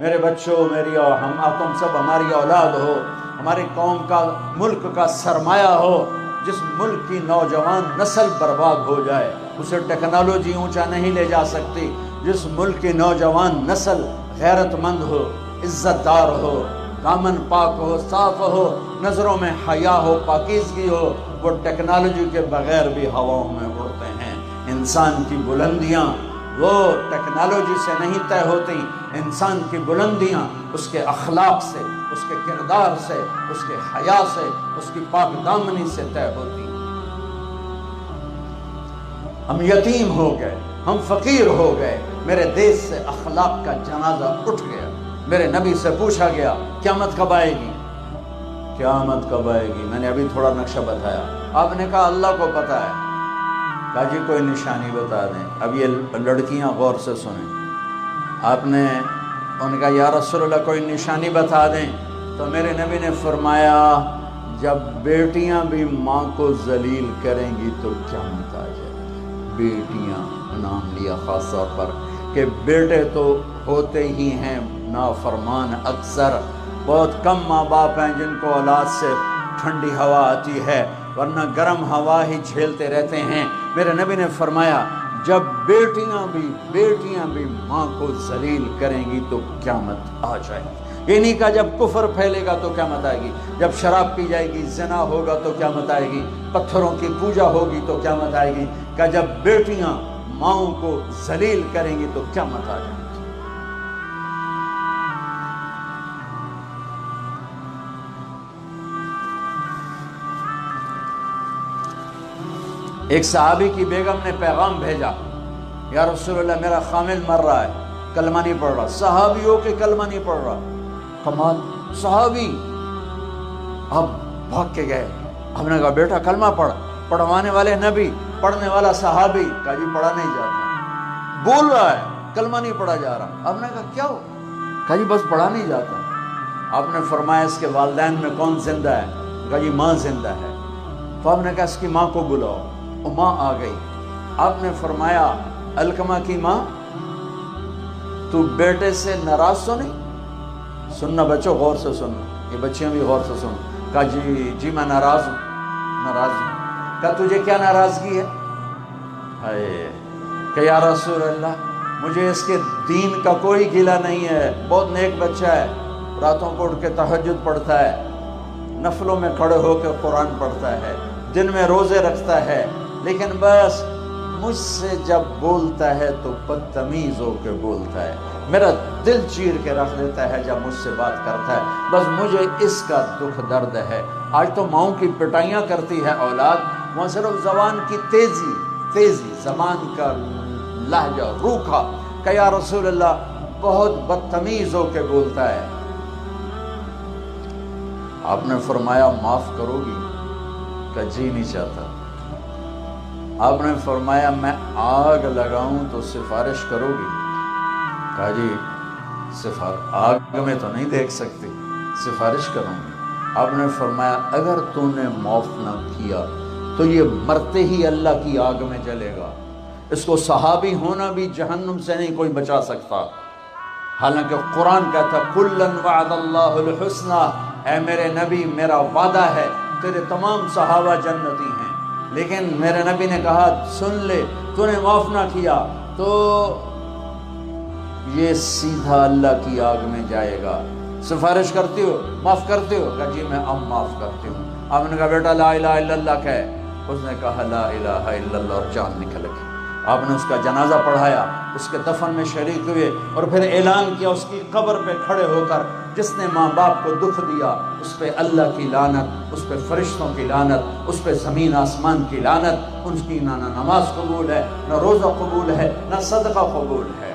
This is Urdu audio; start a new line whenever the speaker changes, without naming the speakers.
میرے بچوں میری اور تم سب ہماری اولاد ہو، ہماری قوم کا ملک کا سرمایہ ہو۔ جس ملک کی نوجوان نسل برباد ہو جائے اسے ٹیکنالوجی اونچا نہیں لے جا سکتی۔ جس ملک کی نوجوان نسل غیرت مند ہو، عزت دار ہو، دامن پاک ہو، صاف ہو، نظروں میں حیا ہو، پاکیزگی ہو، وہ ٹیکنالوجی کے بغیر بھی ہواؤں میں اڑتے ہیں۔ انسان کی بلندیاں وہ ٹیکنالوجی سے نہیں طے ہوتی، انسان کی بلندیاں اس کے اخلاق سے، اس کے کردار سے، اس کے حیا سے، اس کی پاک دامنی سے طے ہوتی۔ ہم یتیم ہو گئے، ہم فقیر ہو گئے، میرے دیش سے اخلاق کا جنازہ اٹھ گیا۔ میرے نبی سے پوچھا گیا قیامت کب آئے گی؟ قیامت کب آئے گی؟ میں نے ابھی تھوڑا نقشہ بتایا، آپ نے کہا اللہ کو پتہ ہے۔ کہا جی کوئی نشانی بتا دیں۔ اب یہ لڑکیاں غور سے سنیں۔ آپ نے ان کا یا رسول اللہ کوئی نشانی بتا دیں، تو میرے نبی نے فرمایا جب بیٹیاں بھی ماں کو ذلیل کریں گی تو قیامت آ جائے گی۔ بیٹیاں نام لیا خاص طور پر کہ بیٹے تو ہوتے ہی ہیں نافرمان، اکثر بہت کم ماں باپ ہیں جن کو اولاد سے ٹھنڈی ہوا آتی ہے، ورنہ گرم ہوا ہی جھیلتے رہتے ہیں۔ میرے نبی نے فرمایا جب بیٹیاں بھی ماں کو ذلیل کریں گی تو قیامت آ جائے گی۔ یہ نہیں کہا جب کفر پھیلے گا تو قیامت آئے گی، جب شراب پی جائے گی، زنا ہوگا تو قیامت آئے گی، پتھروں کی پوجا ہوگی تو قیامت آئے گی۔ کہ جب بیٹیاں ماؤں کو ذلیل کریں گی تو قیامت آ جائے گی۔ ایک صحابی کی بیگم نے پیغام بھیجا، یا رسول اللہ میرا خامل مر رہا ہے، کلمہ نہیں پڑھ رہا۔ صحابی ہو کہ کلمہ نہیں پڑھ رہا؟ کمال، صحابی۔ اب بھاگ کے گئے، ہم نے کہا بیٹا کلمہ پڑھ۔ پڑھوانے والے نبی، پڑھنے والا صحابی۔ کہا جی پڑھا نہیں جاتا، بول رہا ہے کلمہ نہیں پڑھا جا رہا۔ ہم نے کہا کیا ہو؟ کہا جی بس پڑھا نہیں جاتا۔ آپ نے فرمایا اس کے والدین میں کون زندہ ہے؟ کہا جی ماں زندہ ہے۔ تو آپ نے کہا اس کی ماں کو بلاؤ۔ وہ ماں آ گئی۔ آپ نے فرمایا علقمہ کی ماں تو بیٹے سے ناراض تو نہیں؟ سننا بچوں، غور سے سننا، یہ بچیاں بھی غور سے سننا۔ کہا جی میں ناراض ہوں۔ کہا تجھے کیا ناراضگی ہے؟ کہ یا رسول اللہ مجھے اس کے دین کا کوئی گلہ نہیں ہے، بہت نیک بچہ ہے، راتوں کو اٹھ کے تہجد پڑھتا ہے، نفلوں میں کھڑے ہو کے قرآن پڑھتا ہے، دن میں روزے رکھتا ہے، لیکن بس مجھ سے جب بولتا ہے تو بدتمیز ہو کے بولتا ہے، میرا دل چیر کے رکھ دیتا ہے جب مجھ سے بات کرتا ہے، بس مجھے اس کا دکھ درد ہے۔ آج تو ماؤں کی پٹائیاں کرتی ہے اولاد، وہ صرف زبان کی تیزی، زبان کا لہجہ روکھا، کہ یا رسول اللہ بہت بدتمیز ہو کے بولتا ہے۔ آپ نے فرمایا معاف کرو گی؟ کہ جی نہیں چاہتا۔ آپ نے فرمایا میں آگ لگاؤں تو سفارش کرو گی؟ کہا جی آگ میں تو نہیں دیکھ سکتی، سفارش کروں گی۔ آپ نے فرمایا اگر تو نے معاف نہ کیا تو یہ مرتے ہی اللہ کی آگ میں جلے گا، اس کو صحابی ہونا بھی جہنم سے نہیں کوئی بچا سکتا۔ حالانکہ قرآن کہتا کُلًّا وعد اللہ الحسنى، اے میرے نبی میرا وعدہ ہے تیرے تمام صحابہ جنتی ہیں، لیکن میرے نبی نے کہا سن لے تو نے معاف نہ کیا تو یہ سیدھا اللہ کی آگ میں جائے گا۔ سفارش کرتی ہو، معاف کرتے ہو؟ کہ جی میں اب معاف کرتی ہوں۔ آپ نے کہا بیٹا لا الہ الا اللہ کہہ۔ اس نے کہا لا الہ الا اللہ اور جان نکل گئی۔ آپ نے اس کا جنازہ پڑھایا، اس کے دفن میں شریک ہوئے، اور پھر اعلان کیا اس کی قبر پہ کھڑے ہو کر جس نے ماں باپ کو دکھ دیا اس پہ اللہ کی لعنت، اس پہ فرشتوں کی لعنت، اس پہ زمین آسمان کی لعنت، ان کی نہ نماز قبول ہے، نہ روزہ قبول ہے، نہ صدقہ قبول ہے۔